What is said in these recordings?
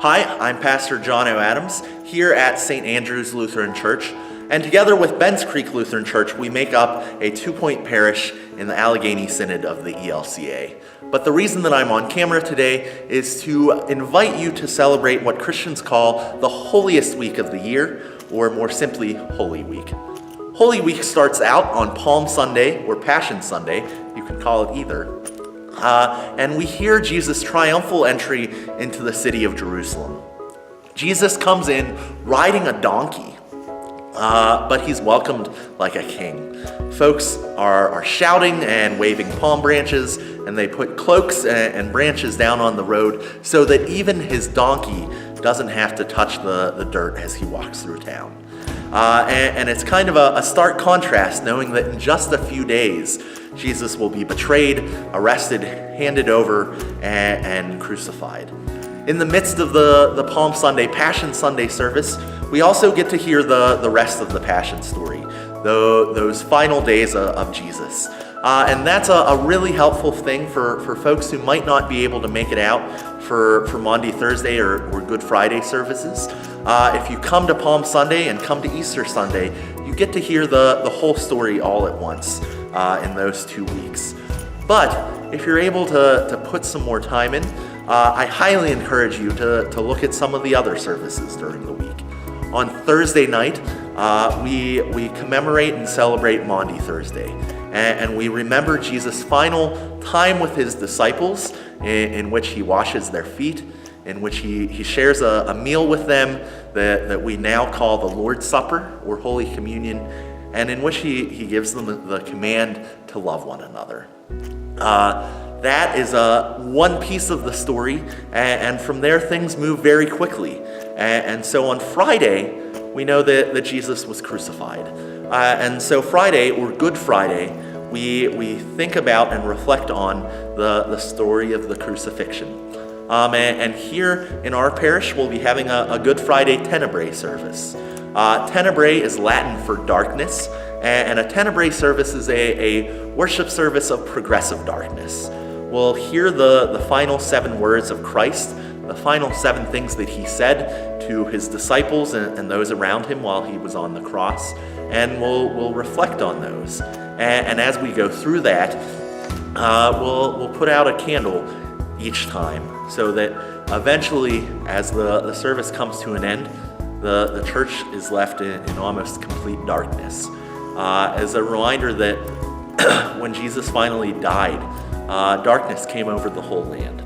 Hi, I'm Pastor John O. Adams here at St. Andrew's Lutheran Church, and together with Benscreek Lutheran Church, we make up a 2-point parish in the Allegheny Synod of the ELCA. But the reason that I'm on camera today is to invite you to celebrate what Christians call the holiest week of the year, or more simply, Holy Week. Holy Week starts out on Palm Sunday, or Passion Sunday, you can call it either. And we hear Jesus' triumphal entry into the city of Jerusalem. Jesus comes in riding a donkey, but he's welcomed like a king. Folks are shouting and waving palm branches, and they put cloaks and branches down on the road so that even his donkey doesn't have to touch the dirt as he walks through town. And it's kind of a stark contrast knowing that in just a few days, Jesus will be betrayed, arrested, handed over, and crucified. In the midst of the Palm Sunday, Passion Sunday service, we also get to hear the rest of the Passion story, those final days of Jesus. And that's a really helpful thing for folks who might not be able to make it out for Maundy Thursday or Good Friday services. If you come to Palm Sunday and come to Easter Sunday, you get to hear the whole story all at once in those 2 weeks. But if you're able to put some more time in, I highly encourage you to look at some of the other services during the week. On Thursday night, we commemorate and celebrate Maundy Thursday. And we remember Jesus' final time with his disciples in which he washes their feet, in which he shares a meal with them that we now call the Lord's Supper or Holy Communion, and in which he gives them the command to love one another. That is one piece of the story, and from there things move very quickly. And so on Friday, we know that Jesus was crucified. And so Friday, or Good Friday, we think about and reflect on the story of the crucifixion. And here in our parish, we'll be having a Good Friday Tenebrae service. Tenebrae is Latin for darkness, and a Tenebrae service is a worship service of progressive darkness. We'll hear the final 7 words of Christ, the final 7 things that he said to his disciples and those around him while he was on the cross, and we'll reflect on those. And as we go through that, we'll put out a candle each time so that eventually, as the service comes to an end, the church is left in almost complete darkness. As a reminder that when Jesus finally died, darkness came over the whole land.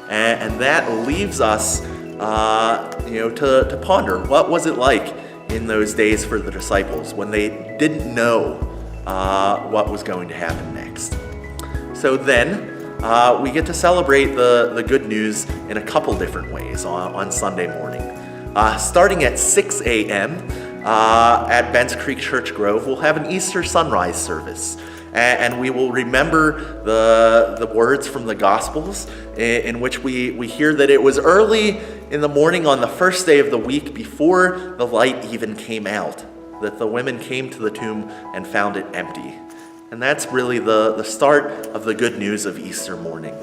And that leaves us to ponder, what was it like in those days for the disciples when they didn't know what was going to happen next. So then we get to celebrate the good news in a couple different ways on Sunday morning. Starting at 6 a.m. At Benscreek Church Grove, we'll have an Easter sunrise service. And we will remember the words from the Gospels in which we hear that it was early in the morning on the first day of the week before the light even came out, that the women came to the tomb and found it empty. And that's really the start of the good news of Easter morning.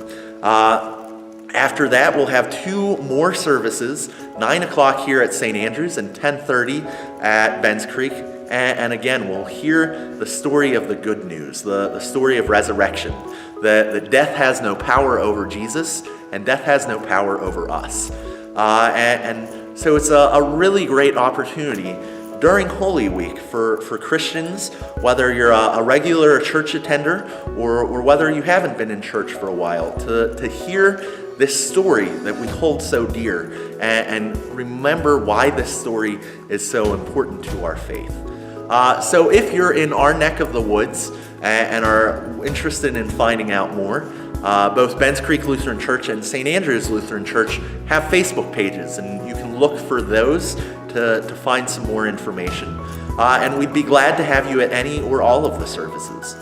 After that, we'll have 2 more services, 9 o'clock here at St. Andrew's and 10:30 at Benscreek. And again, we'll hear the story of the good news, the story of resurrection, that death has no power over Jesus and death has no power over us. And so it's a really great opportunity during Holy Week for Christians, whether you're a regular church attender or whether you haven't been in church for a while, to hear this story that we hold so dear and remember why this story is so important to our faith. So if you're in our neck of the woods and are interested in finding out more, both Benscreek Lutheran Church and St. Andrew's Lutheran Church have Facebook pages, and you can look for those to find some more information. And we'd be glad to have you at any or all of the services.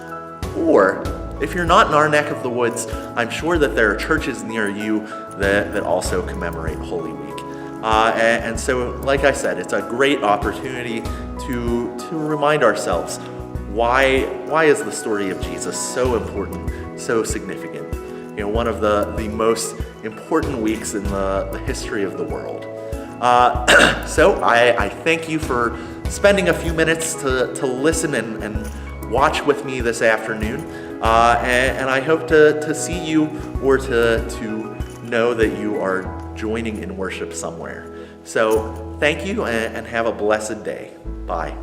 Or if you're not in our neck of the woods, I'm sure that there are churches near you that also commemorate Holy Week. And so, like I said, it's a great opportunity to remind ourselves, why is the story of Jesus so important, so significant? One of the most important weeks in the history of the world. So I thank you for spending a few minutes to listen and watch with me this afternoon. And I hope to see you or to know that you are joining in worship somewhere. So thank you and have a blessed day. Bye.